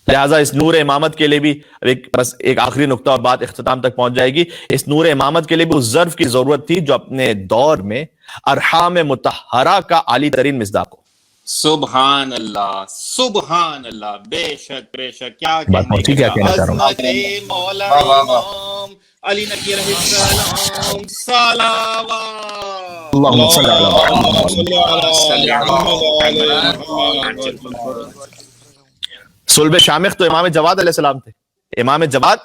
لہٰذا اس نور امامت کے لیے بھی بس ایک آخری نقطہ اور بات اختتام تک پہنچ جائے گی. اس نور امامت کے لیے بھی اس ظرف کی ضرورت تھی جو اپنے دور میں ارحام مطہرہ کا عالی ترین مصداق ہو. سبحان اللہ سبحان اللہ. بے شک بے شک. کیا عظمت مولا امام علی نقی علیہ السلام. صلوات اللہم صلی صلب شامخ تو امام جواد علیہ السلام تھے. امام جواد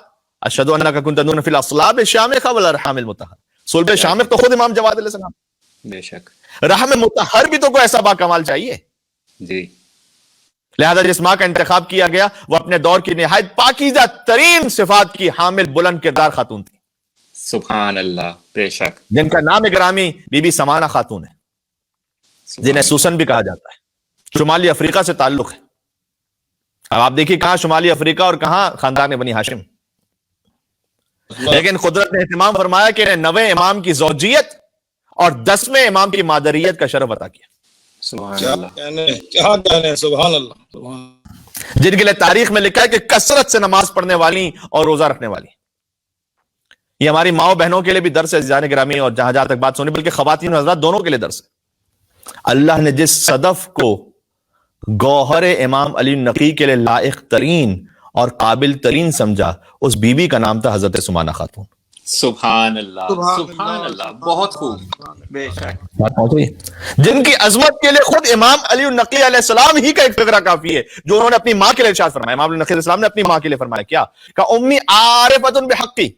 اشہد انک کنت تدعون فی الاصلاب شامخ والارحام المطہر. صلب شامخ تو خود امام جواد علیہ السلام. بے شک. رحم مطہر بھی تو کوئی ایسا با کمال چاہیے. جی. لہذا جس ماں کا انتخاب کیا گیا وہ اپنے دور کی نہایت پاکیزہ ترین صفات کی حامل بلند کردار خاتون تھی. سبحان اللہ. بے شک. جن کا نام گرامی بی بی سمانہ خاتون ہے, جنہیں سوسن بھی کہا جاتا ہے. شمالی افریقہ سے تعلق ہے. اب آپ دیکھیے کہاں شمالی افریقہ اور کہاں خاندان بنی ہاشم. لیکن قدرت نے اہتمام فرمایا کہ انہیں 9ویں امام کی زوجیت اور 10ویں امام کی مادریت کا شرف عطا کیا. سبحان اللہ. سبحان اللہ. جن کے لیے تاریخ میں لکھا ہے کہ کثرت سے نماز پڑھنے والی اور روزہ رکھنے والی. یہ ہماری ماؤں بہنوں کے لیے بھی درس ہے عزیزان گرامی, اور جہاں جہاں تک بات سنی, بلکہ خواتین و حضرات دونوں کے لیے درس ہے. اللہ نے جس صدف کو گوہر امام علی نقی کے لیے لائق ترین اور قابل ترین سمجھا, اس بی بی کا نام تھا حضرت سمانہ خاتون. سبحان اللہ سبحان اللہ. بہت خوب. بے شک. جن کی عظمت کے لیے خود امام علی نقی علیہ السلام ہی کا ایک فقرہ کافی ہے جو انہوں نے اپنی ماں کے لیے ارشاد فرمایا. امام علی نقی علیہ السلام نے اپنی ماں کے لیے فرمایا کیا کہ امی عارفۃ بحقی.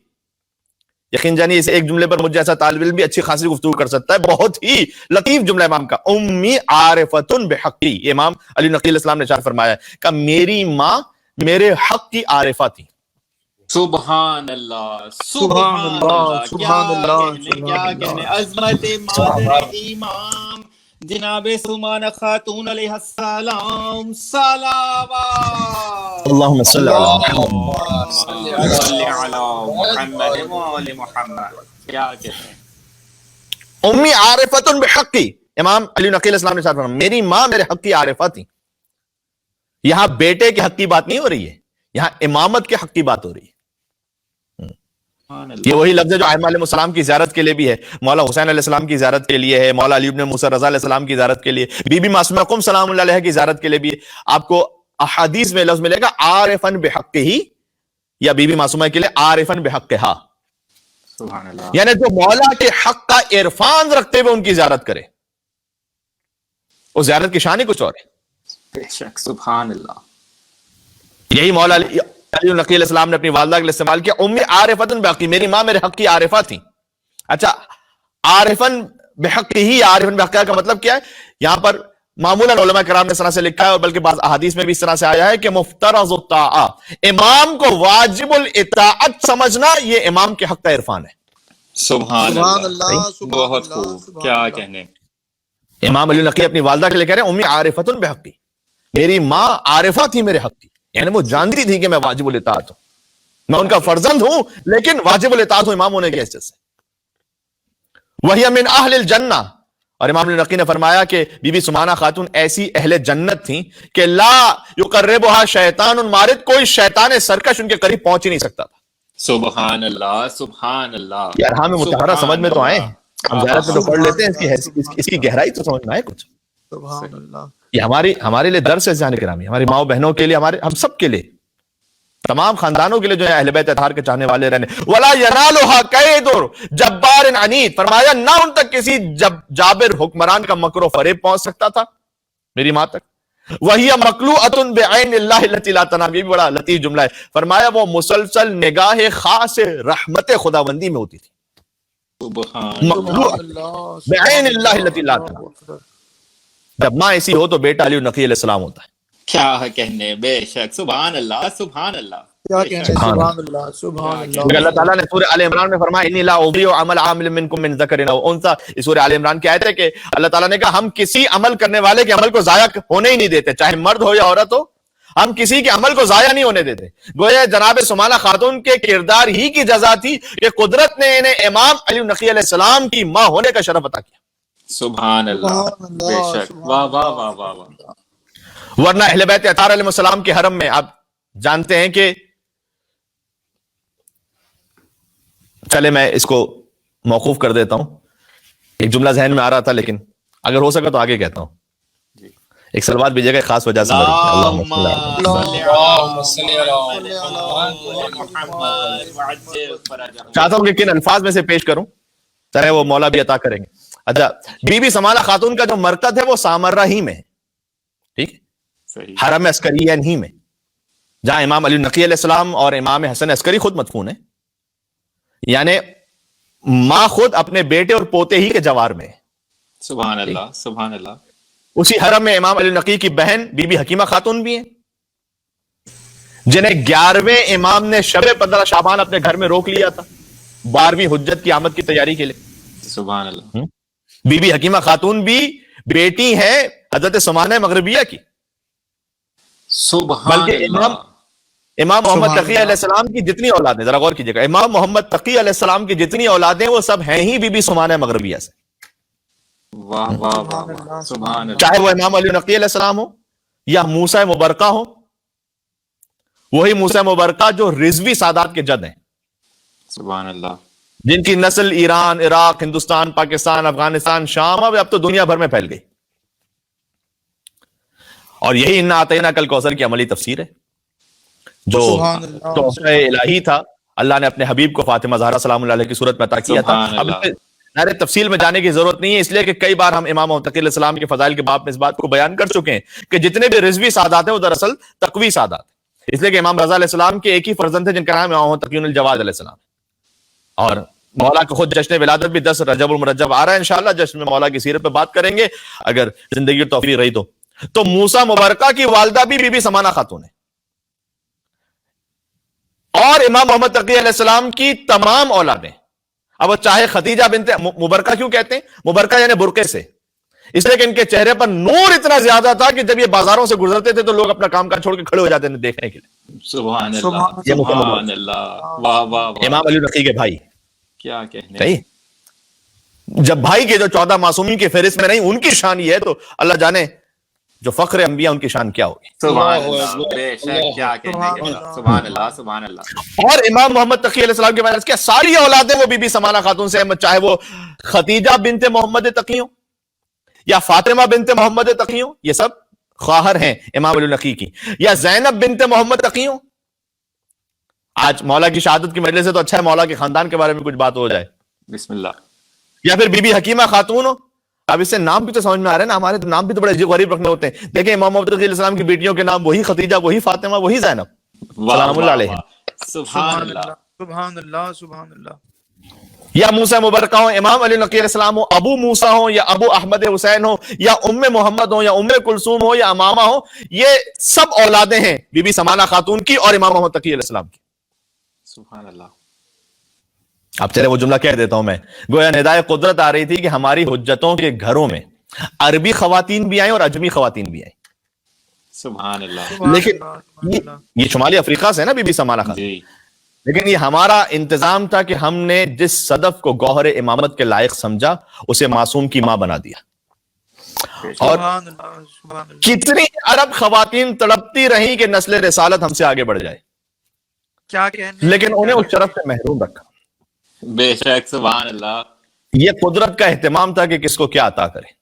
یقین جانیے اس ایک جملے پر مجھے ایسا طالب علم بھی اچھی خاصی گفتگو کر سکتا ہے. بہت ہی لطیف جملہ امام کا, امی عارفۃ بحقی. یہ امام علی نقی علیہ السلام نے ارشاد فرمایا کہ میری ماں میرے حق کی عارفہ تھی. سبحان اللہ سبحان اللہ. کیا کہنے. عظمت مادر امام جناب سمانہ خاتون علیہ السلام. صلوات اللہم صلی علی محمد. کیا کہتے ہیں. امی عارفۃ بحقی. امام علی نقی علیہ السلام نے ارشاد فرمایا میری ماں میرے حق کی عارفہ تھی. یہاں بیٹے کے حق کی بات نہیں ہو رہی ہے, یہاں امامت کے حق کی بات ہو رہی ہے. یہ وہی لفظ ہے جو ائمہ علیہ السلام کی زیارت کے لیے بھی ہے. مولا حسین علیہ السلام کی زیارت کے لیے ہے, مولا علی ابن موسیٰ رضا علیہ السلام کی زیارت کے لیے, بی بی معصومہ قم سلام اللہ علیہ کی زیارت کے لیے بھی ہے. آپ کو احادیث میں لفظ ملے گا عارفن بحقہ, یا بی بی معصومہ کے لیے عارفن بحقہا. سبحان اللہ. یعنی جو مولا کے حق کا عرفان رکھتے ہوئے ان کی زیارت کرے, اس زیارت کی شان ہی کچھ اور ہے. بے شک. سبحان اللہ. یہی مولا علی نقی علیہ السلام نے اپنی والدہ کے لیے استعمال کیا امی عارفۃ بحقی. میری ماں میرے حق کی عارفہ تھی. اچھا, عارفن بحقی ہی, عارفن بحقی کا مطلب کیا ہے؟ یہاں پر معمولاً علماء کرام نے اس طرح سے لکھا ہے, اور بلکہ بعض احادیث میں بھی اس طرح سے آیا ہے کہ مفترض الطاعہ, امام کو واجب الاطاعت سمجھنا یہ امام کے حق کا عرفان ہے. سبحان اللہ. بہت خوب. کیا کہنے. امام علی نقی اپنی والدہ کے لیے کہہ رہے ہیں امی عارفۃ بحقی. میری ماں عارفہ تھی میرے حق کی, یعنی وہ جانتی تھی کہ میں واجب الاطاعت ہوں, میں ان کا فرزند ہوں, لیکن واجب الاطاعت ہوں امام ہونے کی حیثیت سے. وہی من اہل الجنہ, اور امام علی نقی نے فرمایا کہ بی بی سمانہ خاتون ایسی اہل جنت تھیں کہ لا یقربها شیطان مارد, کوئی شیطان سرکش ان کے قریب پہنچ ہی نہیں سکتا تھا. سبحان اللہ سبحان اللہ. یہ ارحام مطہرہ سمجھ میں تو آئے, ہم زیارت میں تو پڑھ لیتے ہیں, اس کی گہرائی تو سمجھ میں آئے کچھ. سبحان اللہ. یہ ہمارے لیے درس ہے جانے گرامی, ہماری ماؤں بہنوں کے لیے, ہم سب کے لیے, تمام خاندانوں کے لیے جو ہے اہل بیت اطہار کے چاہنے والے رہنے. وَلَا يَنَالُهَا كَيْدٌ جَبَّارٍ عَنِيدٍ. فرمایا نہ ان تک کسی جابر حکمران کا مکر و فریب پہنچ سکتا تھا میری ماں تک. وَهِيَ مَقْلُوعَةٌ بِعَيْنِ اللَّهِ الَّتِي لَا تَنَامُ. یہ بھی بڑا لطیف جملہ ہے. فرمایا وہ مسلسل نگاہ خاص رحمت خداوندی میں ہوتی تھی. مقلوعۃ بعین اللہ التی لا تنام. جب ماں ایسی ہو تو بیٹا علی نقی علیہ السلام ہوتا ہے. کیا کہنے. بے شک. سبحان اللہ سبحان اللہ. کیا کہنے. سبحان اللہ سبحان اللہ. اللہ تعالیٰ نے سورہ آل عمران میں فرمایا انی لا اضیع عمل عامل منکم من ذکر او انثی. اس سورہ آل عمران کی آیت ہے کہ اللہ تعالیٰ نے کہا ہم کسی عمل کرنے والے کے عمل کو ضائع ہونے ہی نہیں دیتے, چاہے مرد ہو یا عورت ہو, ہم کسی کے عمل کو ضائع نہیں ہونے دیتے. گویا جناب سمانہ خاتون کے کردار ہی کی جزا تھی کہ قدرت نے انہیں امام علی نقی علیہ السلام کی ماں ہونے کا شرف عطا کیا. سبحان اللہ. بے شک. واہ واہ واہ واہ واہ. ورنہ اہل بیت اطہار علیہ السلام کے حرم میں آپ جانتے ہیں کہ چلے میں اس کو موقوف کر دیتا ہوں. ایک جملہ ذہن میں آ رہا تھا لیکن اگر ہو سکا تو آگے کہتا ہوں. ایک سلوات بھیجیے گا خاص وجہ سے. چاہتا ہوں کہ کن الفاظ میں سے پیش کروں چاہے وہ مولا بھی عطا کریں گے. اچھا, بی بی سمانہ خاتون کا جو مرکز ہے وہ سامرہ ہی میں ہے, ٹھیک, حرم عسکریین ہی میں, جہاں امام علی نقی علیہ السلام اور امام حسن عسکری خود مدفون ہیں. یعنی ماں خود اپنے بیٹے اور پوتے ہی کے جوار میں. سبحان اللہ سبحان اللہ. اسی حرم میں امام علی نقی کی بہن بی بی حکیمہ خاتون بھی ہیں, جنہیں 11ویں امام نے شب 15 شعبان اپنے گھر میں روک لیا تھا 12ویں حجت کی آمد کی تیاری کے لیے. سبحان اللہ. بی بی حکیمہ خاتون بھی بیٹی ہے حضرت سمانہ مغربیہ کی. سبحان بلکہ اللہ. امام محمد تقی علیہ السلام کی جتنی اولادیں, ذرا غور کیجیے گا, امام محمد تقی علیہ السلام کی جتنی اولادیں وہ سب ہیں ہی بی بی سمانہ مغربیہ سے. واہ واہ واہ. سبحان اللہ. چاہے وہ امام علی نقی علیہ السلام ہو یا موسیٰ مبرکہ ہو, وہی موسیٰ مبرکہ جو رضوی سادات کے جد ہیں, سبحان اللہ, جن کی نسل ایران, عراق, ہندوستان, پاکستان, افغانستان, شام, اب تو دنیا بھر میں پھیل گئی. اور یہی انا اعطیناک الکوثر کی عملی تفسیر ہے, جو تحفہ الہی تھا اللہ نے اپنے حبیب کو فاطمہ زہرا سلام اللہ علیہ کی صورت میں عطا کیا تھا. اب نارے تفصیل میں جانے کی ضرورت نہیں ہے, اس لیے کہ کئی بار ہم امام محمد تقی علیہ السلام کے فضائل کے باب میں اس بات کو بیان کر چکے ہیں کہ جتنے بھی رضوی سادات ہیں وہ دراصل تقوی سادات ہیں. اس لیے کہ امام رضا علیہ السلام کے ایک ہی فرزند تھے جن کا نام امام محمد تقی الجواد علیہ السلام, اور مولا کا خود جشن ولادت بھی 10 رجب المرجب آ رہا ہے انشاءاللہ. جشن میں مولا کی سیرت پہ بات کریں گے اگر زندگی اور توفیق رہی تو موسیٰ مبارکہ کی والدہ بھی بی بی سمانہ خاتون ہے, اور امام محمد تقی علیہ السلام کی تمام اولادیں, اب وہ چاہے خدیجہ بنت مبرکہ, کیوں کہتے ہیں مبرکہ یعنی برقع سے, اس لیے کہ ان کے چہرے پر نور اتنا زیادہ تھا کہ جب یہ بازاروں سے گزرتے تھے تو لوگ اپنا کام کاج چھوڑ کے کھڑے ہو جاتے تھے دیکھنے کے لیے. سبحان اللہ سبحان اللہ. واہ واہ. امام علی نقی کے بھائی, کیا کہنے. صحیح, جب بھائی کے جو 14 معصومین کی فہرست میں نہیں, ان کی شان یہ ہے تو اللہ جانے جو فخر انبیاء ان کی شان کیا ہوگی. سبحان اللہ. بے شک, کیا کہنے. سبحان اللہ سبحان اللہ. اور امام محمد تقی علیہ السلام کے بعد کیا ساری اولادیں وہ بی بی سمانہ خاتون سے, چاہے وہ خدیجہ بنت محمد تقی ہوں یا فاطمہ بنت محمد تقی ہوں, یہ سب خواہر ہیں امام علی نقی کی, یا زینب بنت محمد تقی ہوں. آج مولا کی شہادت کی مجلس سے تو اچھا ہے مولا کے خاندان کے بارے میں کچھ بات ہو جائے. بسم اللہ. یا پھر بی بی حکیمہ خاتون ہو. اب اس سے نام بھی تو سمجھ میں آ رہا ہے نا, ہمارے نام بھی تو بڑے عجیب غریب رکھنے ہوتے ہیں. دیکھیں امام محمد تقی علیہ السلام کی بیٹیوں کے نام وہی خدیجہ, وہی فاطمہ, وہی زینب سلام اللہ علیہ. سبحان اللہ سبحان اللہ سبحان اللہ. یا موسیٰ مبرکہ ہو, امام علی نقی علیہ السلام ہو, ابو موسیٰ ہو یا ابو احمد حسین ہو, یا ام محمد ہو یا ام کلثوم ہو یا امامہ ہو, یہ سب اولادیں ہیں بی بی سمانہ خاتون کی اور امام محمد تقی علیہ السلام کی. سبحان اللہ. اب چلے وہ جملہ کہہ دیتا ہوں میں, گویا ندائے قدرت آ رہی تھی کہ ہماری حجتوں کے گھروں میں عربی خواتین بھی آئیں اور اجمی خواتین بھی آئیں. سبحان اللہ. لیکن یہ شمالی افریقہ سے ہے نا بی بی سمانہ خاتون, لیکن یہ ہمارا انتظام تھا کہ ہم نے جس صدف کو گوہر امامت کے لائق سمجھا اسے معصوم کی ماں بنا دیا. اور کتنی عرب خواتین تڑپتی رہیں کہ نسل رسالت ہم سے آگے بڑھ جائے, کیا کہنے, لیکن انہیں اس شرف سے محروم رکھا. بے شک. سبحان اللہ. یہ قدرت کا اہتمام تھا کہ کس کو کیا عطا کرے.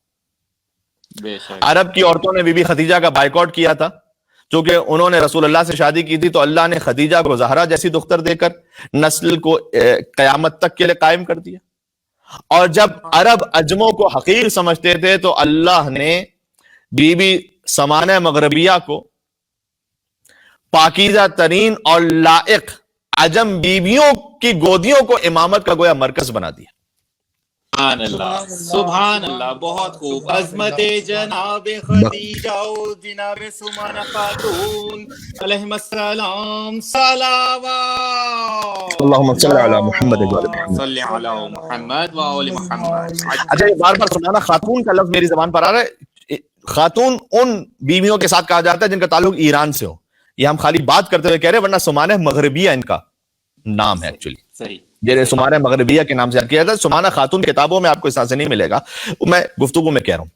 بے شک. عرب کی عورتوں نے بی بی خدیجہ کا بائیکاٹ کیا تھا, چونکہ انہوں نے رسول اللہ سے شادی کی تھی, تو اللہ نے خدیجہ کو زہرا جیسی دختر دے کر نسل کو قیامت تک کے لیے قائم کر دیا. اور جب عرب عجموں کو حقیر سمجھتے تھے تو اللہ نے بی بی سمانہ مغربیہ کو پاکیزہ ترین اور لائق عجم بیویوں کی گودیوں کو امامت کا گویا مرکز بنا دیا. سبحان اللہ سبحان اللہ. بہت خوب. عظمت جناب خدیجہ و جناب سمانہ خاتون علیہم السلام. صلوات. اللہم صلی علی محمد و علی محمد. صلی علی محمد و آل محمد. اچھا, یہ بار بار سمانہ خاتون کا لفظ میری زبان پر آ رہا ہے. خاتون ان بیویوں کے ساتھ کہا جاتا ہے جن کا تعلق ایران سے ہو. یہ ہم خالی بات کرتے ہوئے کہہ رہے ہیں, ورنہ سمانہ مغربیہ ان کا نام ہے ایکچولی. صحیح. جنہیں سمانہ مغربیہ کے نام سے یاد کیا جاتا ہے. سمانہ خاتون کتابوں میں آپ کو اس طرح سے نہیں ملے گا, میں گفتگو میں کہہ رہا ہوں.